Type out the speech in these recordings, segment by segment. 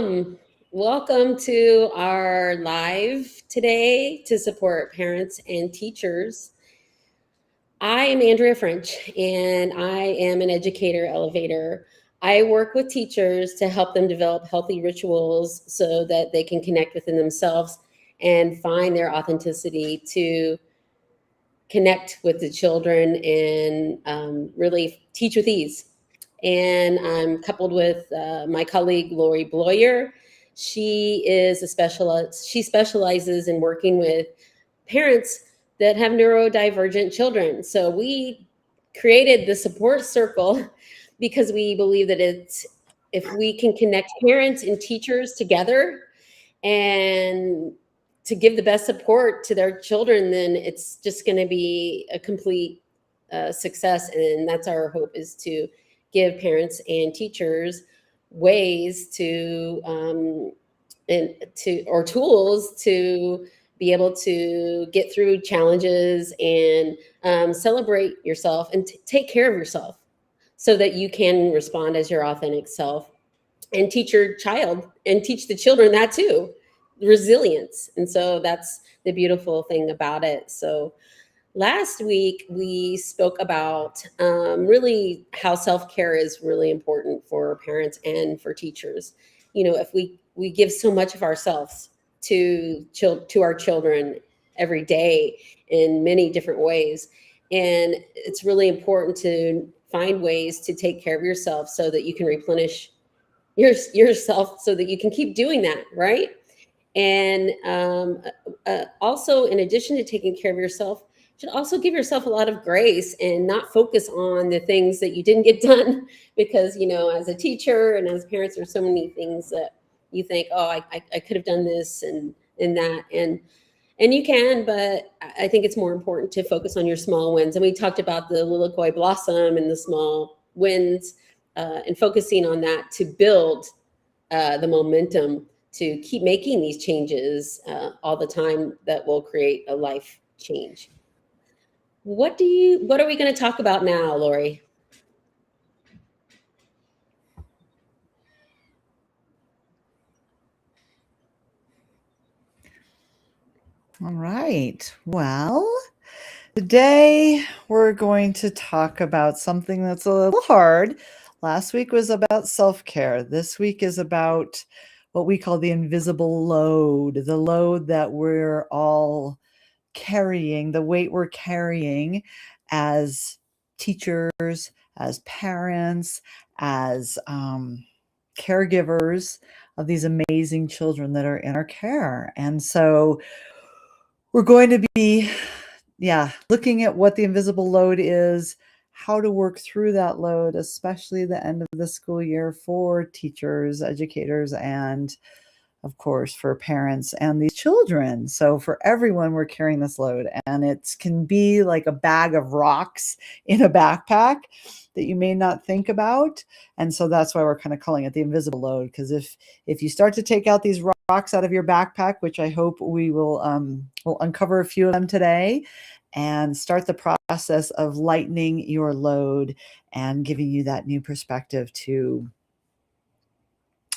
Welcome. Welcome to our live today to support parents and teachers. I am Andrea French, and I am an educator elevator. I work with teachers to help them develop healthy rituals so that they can connect within themselves and find their authenticity to connect with the children and really teach with ease. And I'm coupled with my colleague Lori Bloyer. She is a specialist. She specializes in working with parents that have neurodivergent children. So we created the support circle because we believe that it's if we can connect parents and teachers together and to give the best support to their children, then it's just going to be a complete success. And that's our hope, is to give parents and teachers ways to or tools to be able to get through challenges and celebrate yourself and take care of yourself so that you can respond as your authentic self and teach your child and teach the children that too, resilience. And so that's the beautiful thing about it. So last week we spoke about really how self-care is really important for parents and for teachers. You know, if we give so much of ourselves to our children every day in many different ways, and it's really important to find ways to take care of yourself so that you can replenish yourself so that you can keep doing that, right? And also, in addition to taking care of yourself, you should also give yourself a lot of grace and not focus on the things that you didn't get done because, you know, as a teacher and as parents, there's so many things that you think, oh, I could have done this and that, and you can, but I think it's more important to focus on your small wins. And we talked about the Lilicoy blossom and the small wins, and focusing on that to build the momentum to keep making these changes all the time that will create a life change. What are we going to talk about now, Lori? All right. Well, today we're going to talk about something that's a little hard. Last week was about self-care. This week is about what we call the invisible load, the load that we're all carrying, the weight we're carrying as teachers, as parents, as caregivers of these amazing children that are in our care. And so we're going to be, looking at what the invisible load is, how to work through that load, especially the end of the school year for teachers, educators, and of course for parents and these children. So for everyone, we're carrying this load, and it can be like a bag of rocks in a backpack that you may not think about. And so that's why we're kind of calling it the invisible load, because if you start to take out these rocks out of your backpack, which I hope we will we'll uncover a few of them today, and start the process of lightening your load and giving you that new perspective to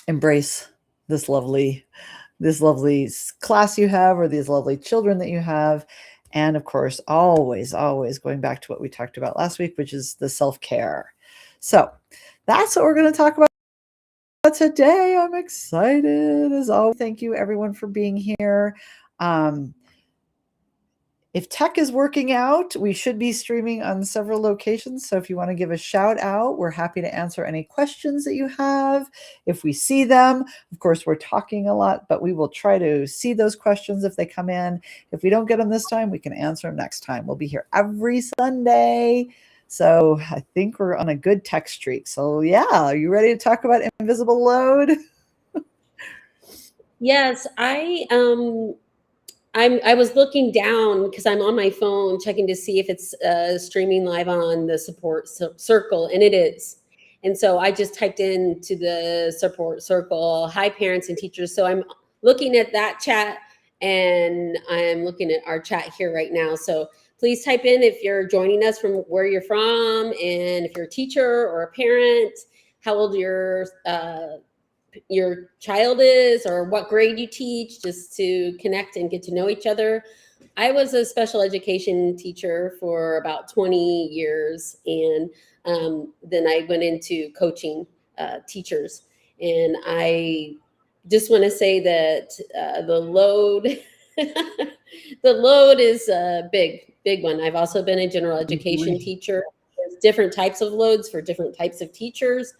embrace this lovely class you have, or these lovely children that you have. And of course, always going back to what we talked about last week, which is the self-care. So that's what we're going to talk about today. I'm excited as always. Thank you everyone for being here. If tech is working out, we should be streaming on several locations. So if you want to give a shout out, we're happy to answer any questions that you have. If we see them, of course, we're talking a lot, but we will try to see those questions if they come in. If we don't get them this time, we can answer them next time. We'll be here every Sunday. So I think we're on a good tech streak. So yeah, are you ready to talk about invisible load? Yes, I was looking down because I'm on my phone checking to see if it's streaming live on the support circle, and it is. And so I just typed into the support circle, hi parents and teachers. So I'm looking at that chat, and I'm looking at our chat here right now. So please type in if you're joining us from where you're from, and if you're a teacher or a parent, how old your your child is or what grade you teach, just to connect and get to know each other. I was a special education teacher for about 20 years, and then I went into coaching teachers. And I just want to say that the load, the load is a big one. I've also been a general education teacher. There's different types of loads for different types of teachers.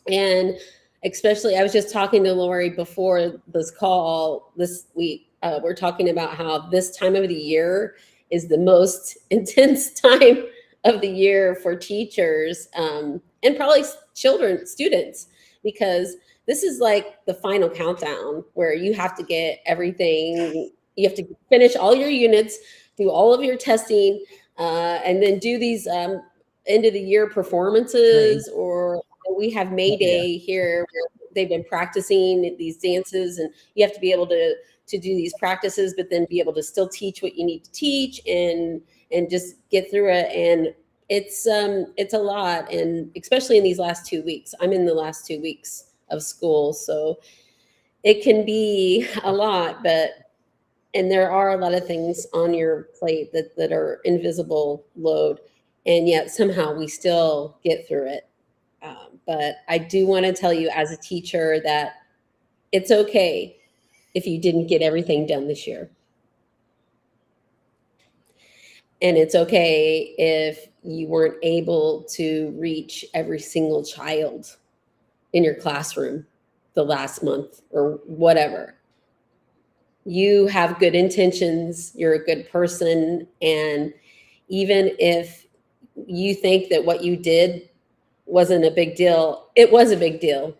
And especially, I was just talking to Lori before this call this week. We're talking about how this time of the year is the most intense time of the year for teachers, and probably children, students, because this is like the final countdown where you have to get everything, you have to finish all your units, do all of your testing, and then do these end of the year performances. Or we have May Day here where they've been practicing these dances, and you have to be able to do these practices, but then be able to still teach what you need to teach, and just get through it. And it's a lot, and especially in these last 2 weeks. I'm in the last 2 weeks of school, so it can be a lot. But and there are a lot of things on your plate that are invisible load, and yet somehow we still get through it. But I do want to tell you, as a teacher, that it's okay if you didn't get everything done this year. And it's okay if you weren't able to reach every single child in your classroom the last month or whatever. You have good intentions, you're a good person, and even if you think that what you did wasn't a big deal, it was a big deal.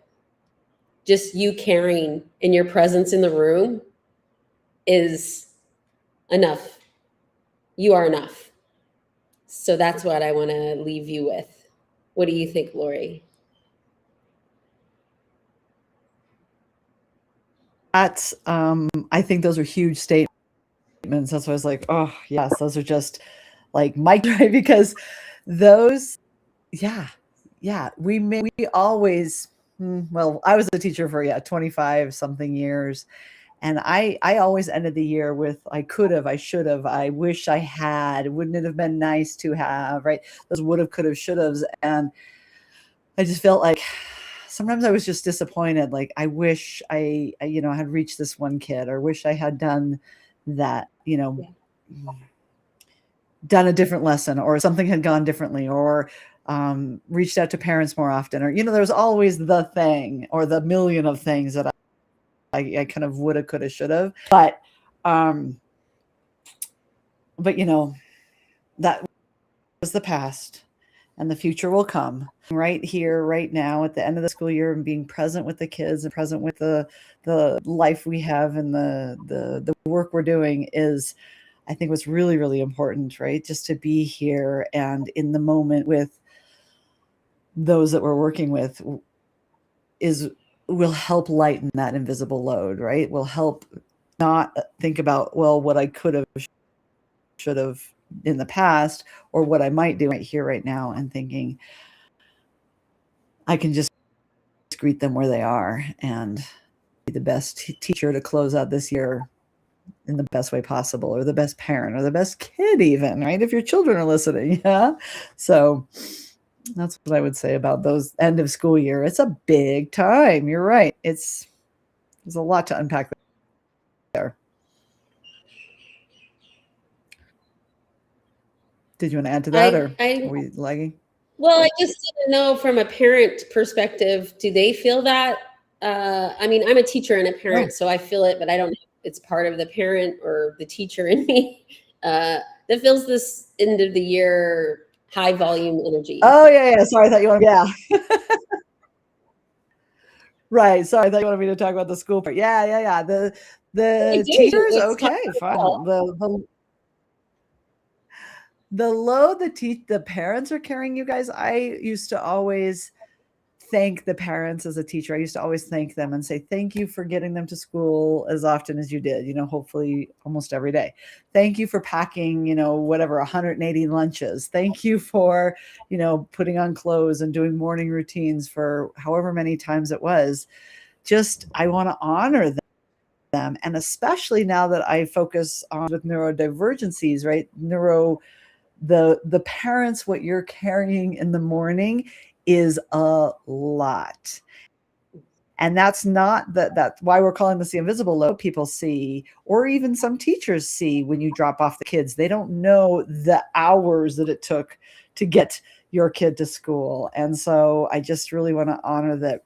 Just you caring and your presence in the room is enough. You are enough. So that's what I want to leave you with. What do you think, Lori? That's I think those are huge statements. That's why I was like, oh yes, those are just like mic drop, because those, yeah, we always, well, I was a teacher for 25 something years, and I always ended the year with, I could have, I should have, I wish I had, wouldn't it have been nice to have, right? Those would have, could have, should haves. And I just felt like sometimes I was just disappointed. Like, I wish I had reached this one kid, or wish I had done that, done a different lesson, or something had gone differently, or reached out to parents more often, or, there's always the thing or the million of things that I kind of woulda, coulda, shoulda. But that was the past, and the future will come. Right here, right now, at the end of the school year, and being present with the kids and present with the life we have, and the work we're doing is, I think, what's really, really important, right? Just to be here and in the moment with those that we're working with will help lighten that invisible load, right? Will help not think about, well, what I could have, should have in the past, or what I might do right here, right now, and thinking I can just greet them where they are and be the best teacher to close out this year in the best way possible, or the best parent, or the best kid even, right? If your children are listening. Yeah. So that's what I would say about those end of school year. It's a big time. You're right. There's a lot to unpack there. Did you want to add to that, or are we lagging? Well, I just didn't know, from a parent perspective, do they feel that? I mean, I'm a teacher and a parent, so I feel it, but I don't know if it's part of the parent or the teacher in me that feels this end of the year high volume energy. Oh, yeah. Sorry, I thought you wanted, yeah. Right. Sorry, I thought you wanted me to talk about the school part. Yeah. The teachers, okay, fine. The load the parents are carrying, you guys. I used to always thank the parents as a teacher. I used to always thank them and say, thank you for getting them to school as often as you did, hopefully almost every day. Thank you for packing, whatever, 180 lunches. Thank you for, putting on clothes and doing morning routines for however many times it was. I want to honor them. And especially now that I focus on with neurodivergencies, right? The parents, what you're carrying in the morning is a lot. And that's not that's why we're calling this the invisible load. People see, or even some teachers see, when you drop off the kids, they don't know the hours that it took to get your kid to school. And so I just really want to honor that.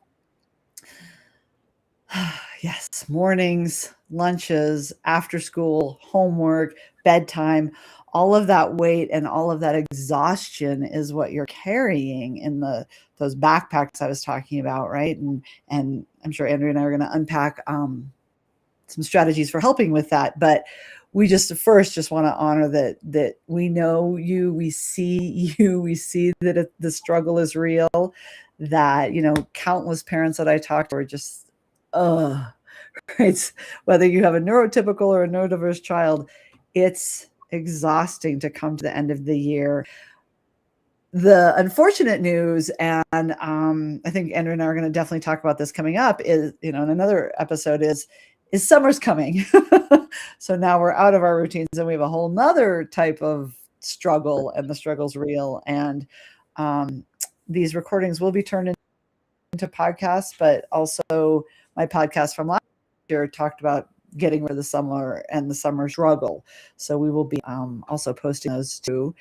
Yes, mornings, lunches, after school, homework, bedtime, all of that weight and all of that exhaustion is what you're carrying in those backpacks I was talking about, right? And I'm sure Andrea and I are going to unpack some strategies for helping with that. But we just first just want to honor that we know you, we see you, we see that the struggle is real. That countless parents that I talked to are just, right? Whether you have a neurotypical or a neurodiverse child, it's exhausting to come to the end of the year. The unfortunate news, and I think Andrew and I are going to definitely talk about this coming up, is, in another episode, is summer's coming. So now we're out of our routines and we have a whole nother type of struggle, and the struggle's real. And these recordings will be turned into podcasts, but also my podcast from last year talked about getting rid of the summer and the summer struggle. So we will be also posting those too.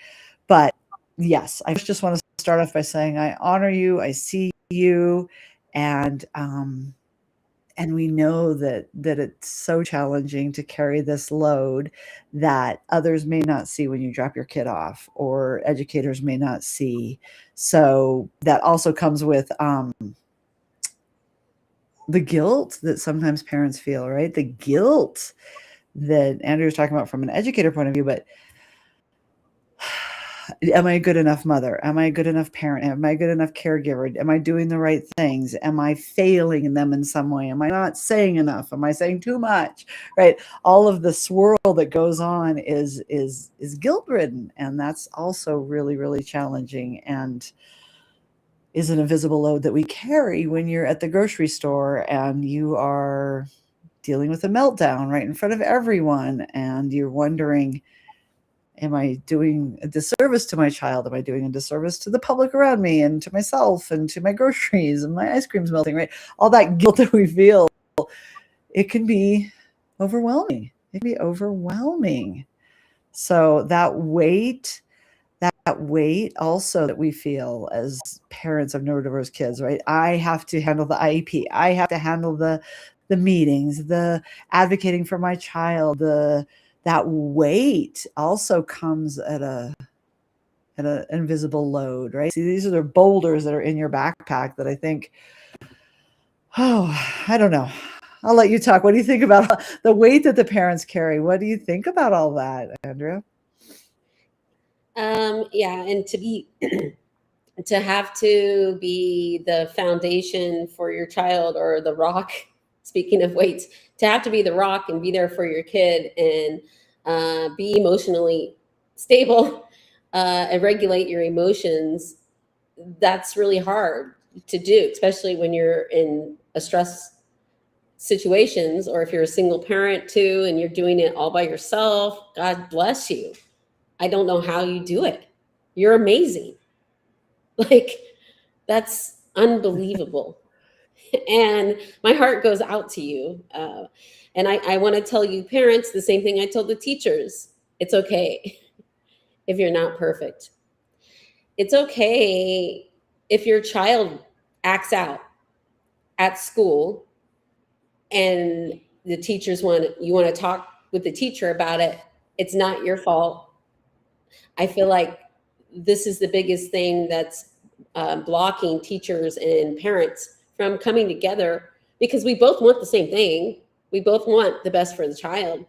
But yes, I just want to start off by saying I honor you, I see you, and we know that it's so challenging to carry this load that others may not see when you drop your kid off, or educators may not see. So that also comes with the guilt that sometimes parents feel, right? The guilt that Andrew's talking about from an educator point of view, but am I a good enough mother? Am I a good enough parent? Am I a good enough caregiver? Am I doing the right things? Am I failing them in some way? Am I not saying enough? Am I saying too much? Right? All of the swirl that goes on is guilt-ridden, and that's also really, really challenging, and is an invisible load that we carry when you're at the grocery store and you are dealing with a meltdown right in front of everyone, and you're wondering, am I doing a disservice to my child? Am I doing a disservice to the public around me and to myself and to my groceries, and my ice cream's melting, right? All that guilt that we feel, it can be overwhelming. It can be overwhelming. So that weight also that we feel as parents of neurodiverse kids, right? I have to handle the IEP. I have to handle the meetings, the advocating for my child, that weight also comes at an invisible load, right? See, these are the boulders that are in your backpack that I think, I don't know. I'll let you talk. What do you think about the weight that the parents carry? What do you think about all that, Andrea? Yeah, and to have to be the foundation for your child, or the rock, speaking of weights, to have to be the rock and be there for your kid, and be emotionally stable, and regulate your emotions, that's really hard to do, especially when you're in a stress situations, or if you're a single parent too and you're doing it all by yourself. God bless you. I don't know how you do it. You're amazing. Like, that's unbelievable. And my heart goes out to you. And I want to tell you, parents, the same thing I told the teachers. It's okay if you're not perfect. It's okay if your child acts out at school, and the teachers you want to talk with the teacher about it. It's not your fault. I feel like this is the biggest thing that's blocking teachers and parents from coming together, because we both want the same thing. We both want the best for the child.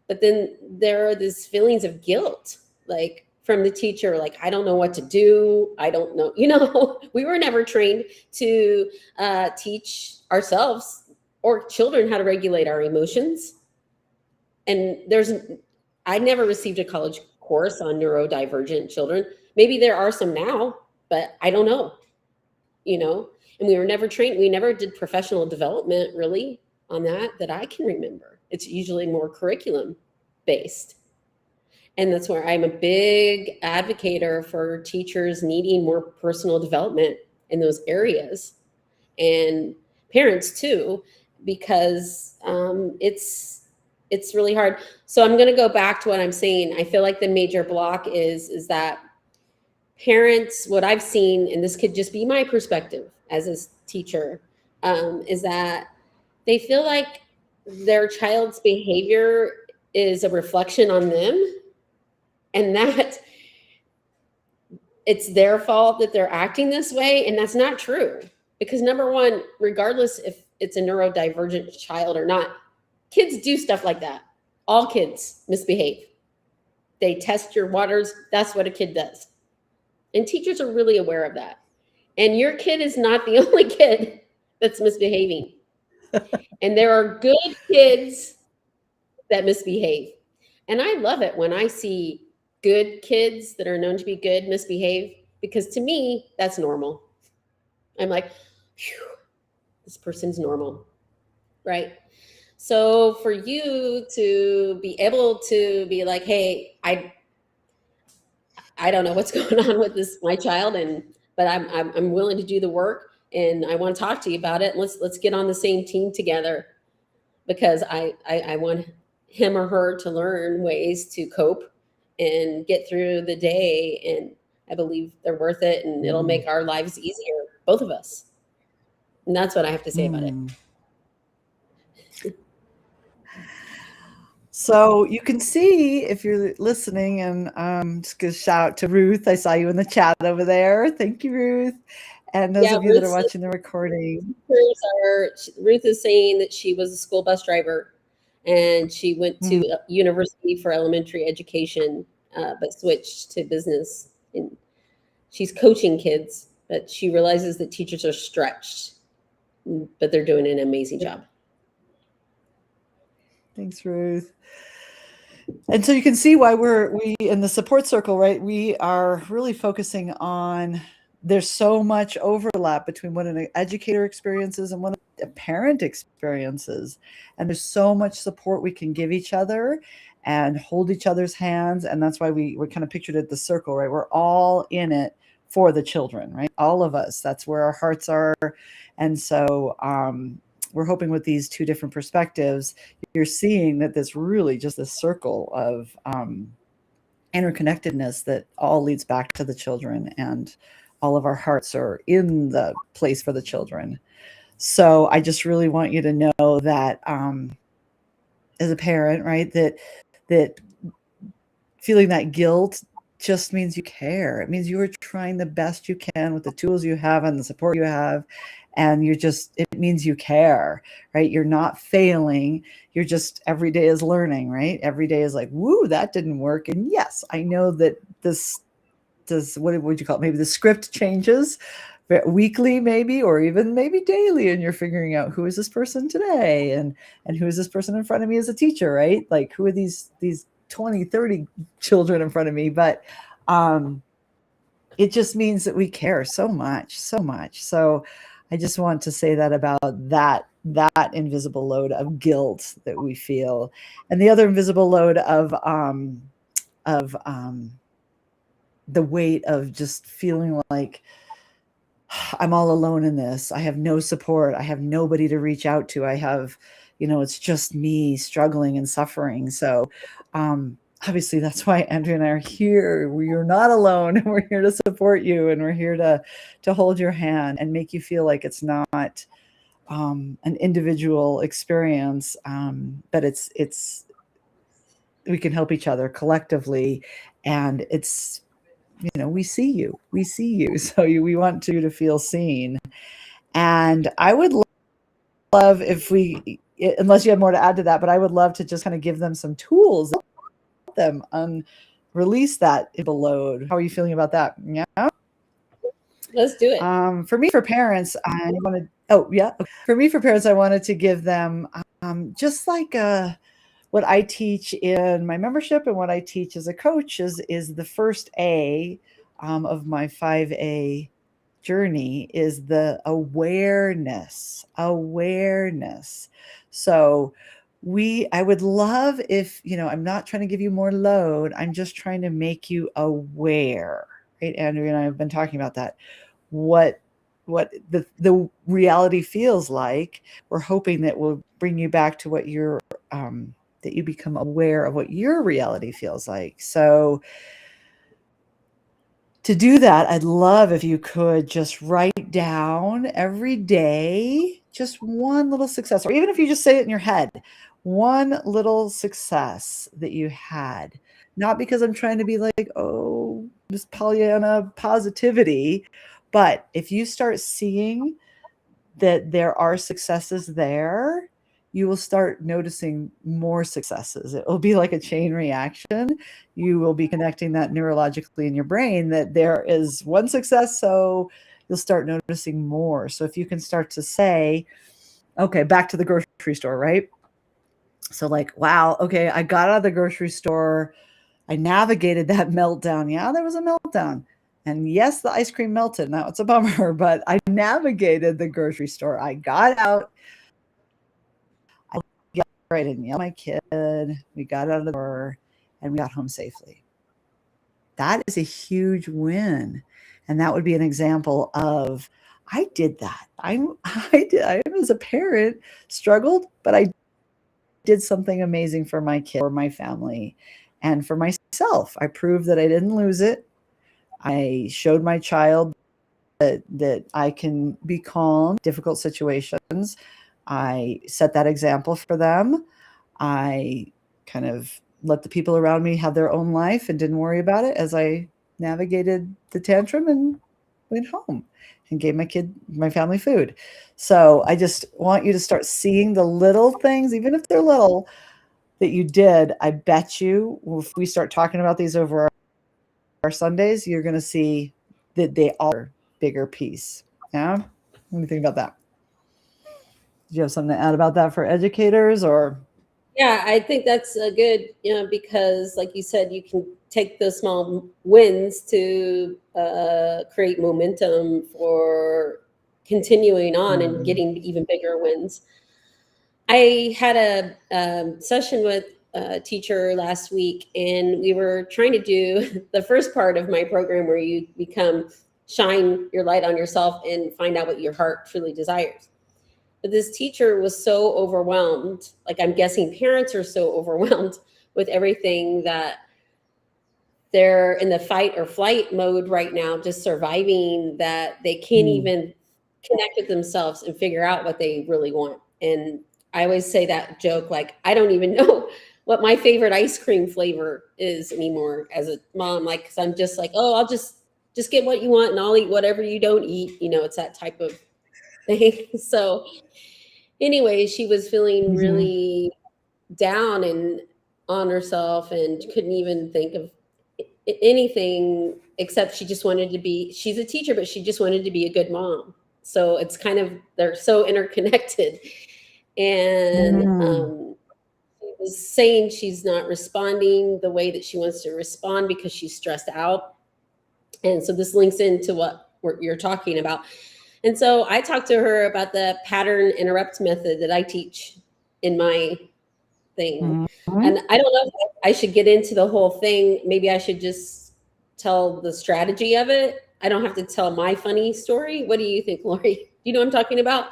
But then there are these feelings of guilt, like from the teacher, like, I don't know what to do. I don't know. We were never trained to teach ourselves or children how to regulate our emotions. And I never received a college course on neurodivergent children. Maybe there are some now, but I don't know, you know? And we were never trained. We never did professional development really on that I can remember. It's usually more curriculum based. And that's where I'm a big advocator for teachers needing more personal development in those areas, and parents too, because it's really hard. So I'm going to go back to what I'm saying. I feel like the major block is that parents, what I've seen, and this could just be my perspective as a teacher, is that they feel like their child's behavior is a reflection on them, and that it's their fault that they're acting this way. And that's not true. Because number one, regardless if it's a neurodivergent child or not, kids do stuff like that. All kids misbehave. They test your waters. That's what a kid does. And teachers are really aware of that. And your kid is not the only kid that's misbehaving. And there are good kids that misbehave. And I love it when I see good kids that are known to be good misbehave, because to me, that's normal. I'm like, phew, this person's normal, right? So for you to be able to be like, hey, I don't know what's going on with this my child, but I'm willing to do the work, and I want to talk to you about it. Let's get on the same team together, because I want him or her to learn ways to cope and get through the day, and I believe they're worth it, and it'll make our lives easier, both of us. And that's what I have to say about it. So you can see, if you're listening, and just give a shout to Ruth. I saw you in the chat over there. Thank you, Ruth. And those of you that are watching the recording. Ruth is saying that she was a school bus driver, and she went to university for elementary education, but switched to business. And she's coaching kids, but she realizes that teachers are stretched, but they're doing an amazing job. Thanks, Ruth. And so you can see why we in the support circle, right? We are really focusing on, there's so much overlap between what an educator experiences and what a parent experiences. And there's so much support we can give each other and hold each other's hands. And that's why we kind of pictured it, the circle, right? We're all in it for the children, right? All of us, that's where our hearts are. And so we're hoping with these two different perspectives, you're seeing that there's really just a circle of interconnectedness that all leads back to the children, and all of our hearts are in the place for the children. So I just really want you to know that as a parent, right, that feeling that guilt just means you care. It means you are trying the best you can with the tools you have and the support you have. And it means you care, right? You're not failing. You're just, every day is learning, right? Every day is like, woo, that didn't work. And yes, I know that what would you call it? Maybe the script changes weekly, maybe, or even maybe daily. And you're figuring out, who is this person today? And who is this person in front of me as a teacher, right? Like, who are these 20, 30 children in front of me? But it just means that we care so much, so much. So I just want to say that about that invisible load of guilt that we feel, and the other invisible load of the weight of just feeling like, I'm all alone in this. I have no support. I have nobody to reach out to. I have, it's just me struggling and suffering. So obviously that's why Andrea and I are here. We're not alone, and we're here to support you, and we're here to hold your hand and make you feel like it's not an individual experience, but it's we can help each other collectively, and it's, we see you. So we want you to feel seen. And I would love if unless you have more to add to that, but I would love to just kind of give them some tools, help them release that load. How are you feeling about that? Yeah. Let's do it. For me, for parents, I wanted to give them just like what I teach in my membership and what I teach as a coach is the first A of my 5A journey is the awareness. So I would love if, I'm not trying to give you more load. I'm just trying to make you aware, right? Andrea and I have been talking about that. What the reality feels like. We're hoping that will bring you back to what that you become aware of what your reality feels like. So to do that, I'd love if you could just write down every day just one little success, or even if you just say it in your head, one little success that you had. Not because I'm trying to be like, oh, just Pollyanna positivity, but if you start seeing that there are successes there, you will start noticing more successes. It will be like a chain reaction. You will be connecting that neurologically in your brain that there is one success, so you'll start noticing more. So if you can start to say, okay, back to the grocery store, right? So like, wow, okay, I got out of the grocery store. I navigated that meltdown. Yeah, there was a meltdown. And yes, the ice cream melted. Now it's a bummer, but I navigated the grocery store. I got out. I got right and yelled at my kid. We got out of the door and we got home safely. That is a huge win. And that would be an example of I did that. I as a parent struggled, but I did something amazing for my kid, for my family, and for myself. I proved that I didn't lose it. I showed my child that I can be calm in difficult situations. I set that example for them. I kind of let the people around me have their own life and didn't worry about it as I navigated the tantrum and went home and gave my family food. So I just want you to start seeing the little things, even if they're little, that you did. I bet you if we start talking about these over our Sundays, you're going to see that they are a bigger piece. Yeah. What do you think about that? Do you have something to add about that for educators or? Yeah, I think that's a good, because like you said, you can take those small wins to create momentum for continuing on and getting even bigger wins. I had a session with a teacher last week, and we were trying to do the first part of my program where you shine your light on yourself and find out what your heart truly desires. But this teacher was so overwhelmed. Like, I'm guessing parents are so overwhelmed with everything that they're in the fight or flight mode right now, just surviving, that they can't even connect with themselves and figure out what they really want. And I always say that joke, like, I don't even know what my favorite ice cream flavor is anymore as a mom. Like, cause I'm just like, oh, I'll just get what you want and I'll eat whatever you don't eat. It's that type of thing. So anyway, she was feeling really down and on herself and couldn't even think of anything except she's a teacher, but she just wanted to be a good mom. So it's kind of, they're so interconnected. And she was saying she's not responding the way that she wants to respond because she's stressed out. And so this links into what you're talking about. And so I talked to her about the pattern interrupt method that I teach in my thing. And I don't know if I should get into the whole thing. Maybe I should just tell the strategy of it. I don't have to tell my funny story. What do you think, Lori? Do you know what I'm talking about?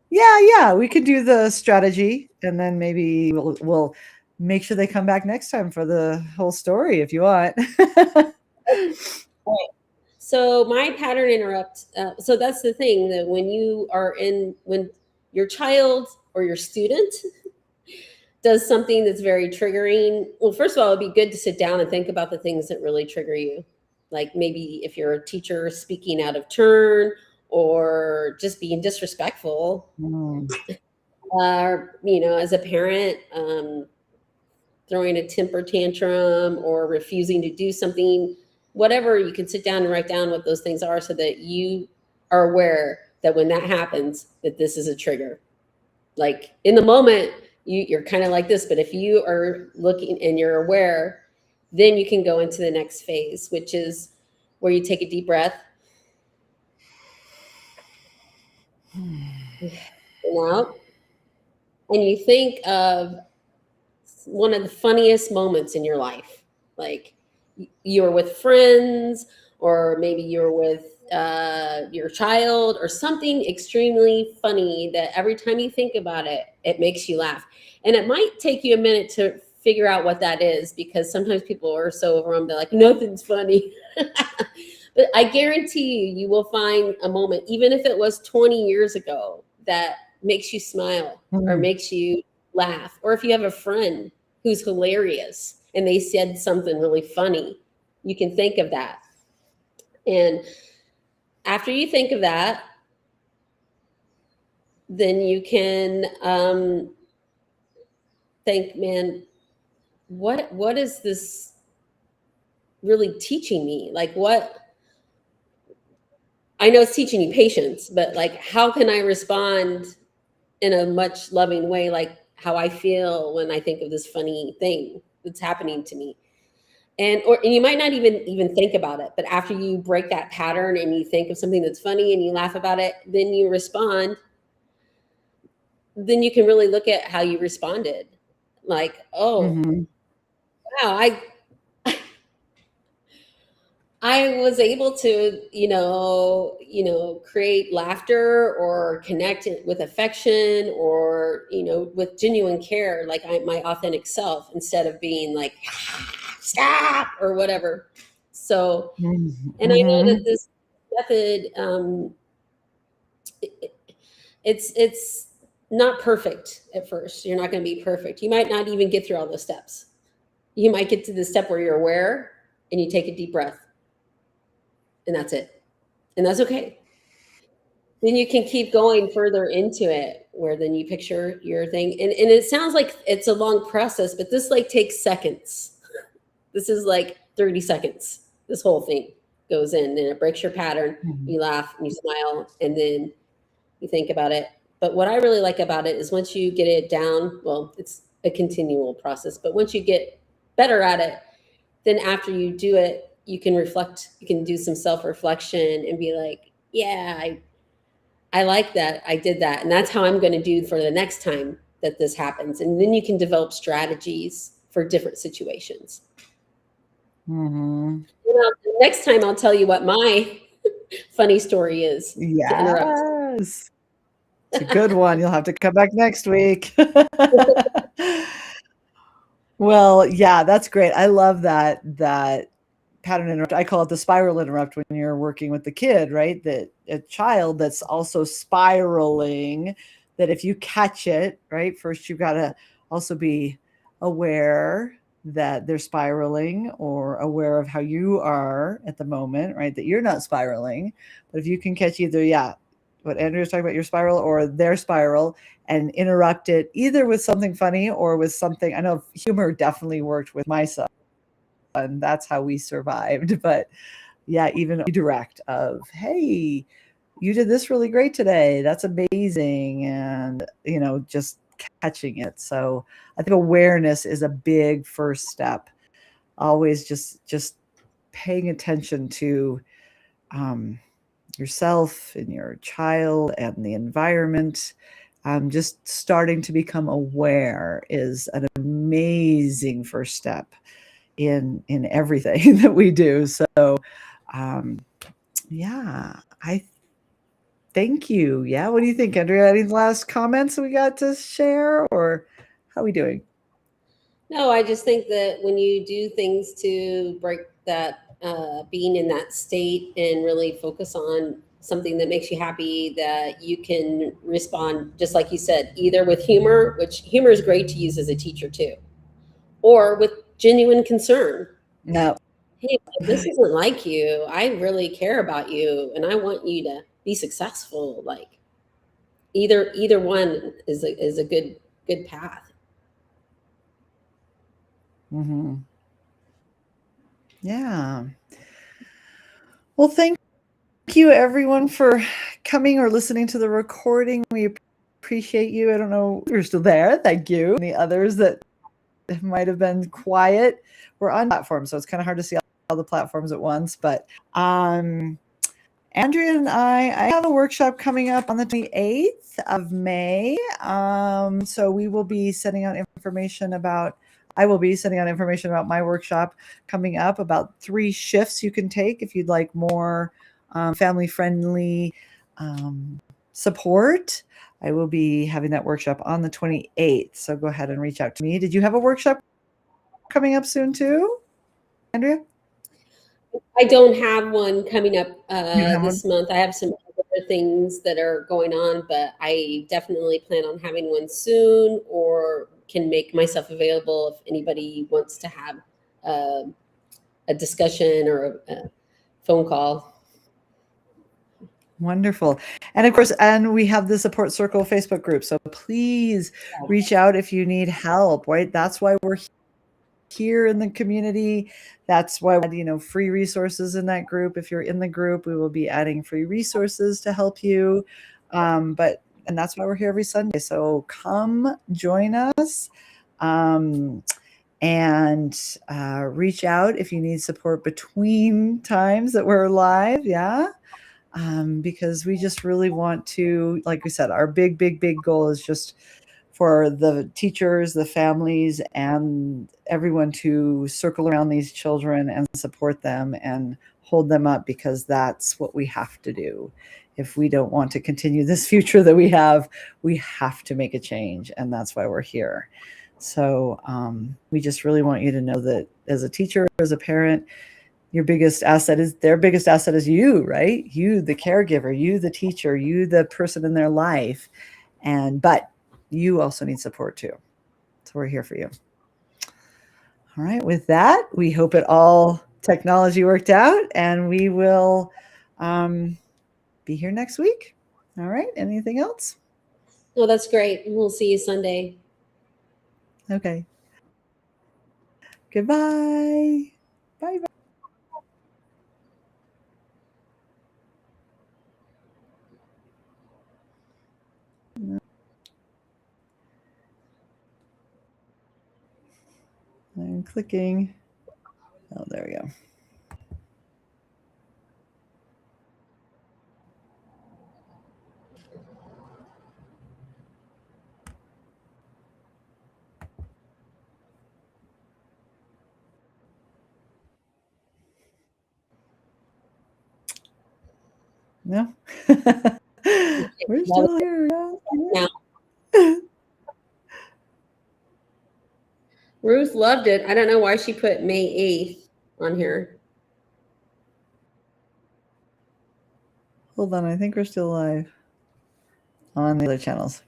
Yeah, we could do the strategy, and then maybe we'll make sure they come back next time for the whole story if you want. Right. So my pattern interrupt. So that's the thing, that when your child or your student does something that's very triggering. Well, first of all, it'd be good to sit down and think about the things that really trigger you. Like maybe if you're a teacher speaking out of turn or just being disrespectful, as a parent, throwing a temper tantrum or refusing to do something, whatever, you can sit down and write down what those things are so that you are aware that when that happens, that this is a trigger. Like in the moment, you're kind of like this, but if you are looking and you're aware, then you can go into the next phase, which is where you take a deep breath out, and you think of one of the funniest moments in your life. Like you were with friends, or maybe you were with your child, or something extremely funny that every time you think about it, it makes you laugh. And it might take you a minute to figure out what that is, because sometimes people are so overwhelmed, they're like, nothing's funny. But I guarantee you, you will find a moment, even if it was 20 years ago, that makes you smile or Mm. makes you laugh. Or if you have a friend who's hilarious and they said something really funny, you can think of that. And after you think of that, then you can think, man, what is this really teaching me? Like, what, I know it's teaching you patience, but like, how can I respond in a much loving way, like how I feel when I think of this funny thing that's happening to me? And you might not even think about it, but after you break that pattern and you think of something that's funny and you laugh about it, then you respond. Then you can really look at how you responded. Like, oh, Mm-hmm. wow, I was able to, create laughter or connect it with affection, or, with genuine care, like my authentic self, instead of being like, stop or whatever. So, and I know that Mm-hmm. this method, it, it's not perfect at first. You're not going to be perfect. You might not even get through all the steps. You might get to the step where you're aware and you take a deep breath, and that's it. And that's okay. Then you can keep going further into it, where then you picture your thing. And it sounds like it's a long process, but this like takes seconds. This is like 30 seconds. This whole thing goes in and it breaks your pattern. Mm-hmm. You laugh and you smile, and then you think about it. But what I really like about it is once you get it down, well, it's a continual process, but once you get better at it, then after you do it, you can reflect, you can do some self-reflection and be like, yeah, I like that. I did that. And that's how I'm going to do for the next time that this happens. And then you can develop strategies for different situations. Mm-hmm. Next time I'll tell you what my funny story is to interrupt. Yes. It's a good one. You'll have to come back next week. Well, yeah, that's great. I love that pattern interrupt. I call it the spiral interrupt when you're working with the kid, right? That a child that's also spiraling, that if you catch it, right, first you've got to also be aware that they're spiraling, or aware of how you are at the moment, right? That you're not spiraling. But if you can catch either, yeah, what Andrew was talking about, your spiral or their spiral, and interrupt it either with something funny or with something. I know humor definitely worked with my son. That's how we survived. But yeah, even redirect of, hey, you did this really great today. That's amazing. And, just catching it. So I think awareness is a big first step. Always just paying attention to yourself and your child and the environment. Just starting to become aware is an amazing first step in everything that we do. So, um, yeah, I thank you. Yeah, what do you think, Andrea? Any last comments we got to share, or how are we doing? No, I just think that when you do things to break that, being in that state and really focus on something that makes you happy, that you can respond, just like you said, either with humor, which humor is great to use as a teacher too, or with genuine concern. No. Hey, this isn't like you. I really care about you and I want you to be successful. Like either one is a good path. Hmm. Yeah. Well, thank you everyone for coming or listening to the recording. We appreciate you. I don't know if you're still there. Thank you. And the others that might have been quiet. We're on platforms, so it's kind of hard to see all the platforms at once. But Andrea and I have a workshop coming up on the 28th of May. So we will be sending out information about, I will be sending out information about my workshop coming up, about 3 shifts you can take if you'd like more family-friendly support. I will be having that workshop on the 28th. So go ahead and reach out to me. Did you have a workshop coming up soon too, Andrea? I don't have one coming up You have one? this month. I have some other things that are going on, but I definitely plan on having one soon, or can make myself available if anybody wants to have uh, a discussion or a phone call. Wonderful. And of course, and we have the support circle Facebook group. So please reach out if you need help, right? That's why we're here in the community. That's why, free resources in that group. If you're in the group, we will be adding free resources to help you. And that's why we're here every Sunday. So come join us. And reach out if you need support between times that we're live. Yeah. Because we just really want to, like we said, our big goal is just for the teachers, the families, and everyone to circle around these children and support them and hold them up, because that's what we have to do. If we don't want to continue this future that we have to make a change, and that's why we're here. So we just really want you to know that as a teacher, as a parent, your biggest asset is their biggest asset is you, right? You, the caregiver, you, the teacher, you, the person in their life. But you also need support too. So we're here for you. All right. With that, we hope it all technology worked out, and we will be here next week. All right. Anything else? No, that's great. We'll see you Sunday. Okay. Goodbye. Bye. I'm clicking. Oh, there we go. No. We're still here. Now, Ruth loved it. I don't know why she put May 8th on here. Hold on. I think we're still live on the other channels.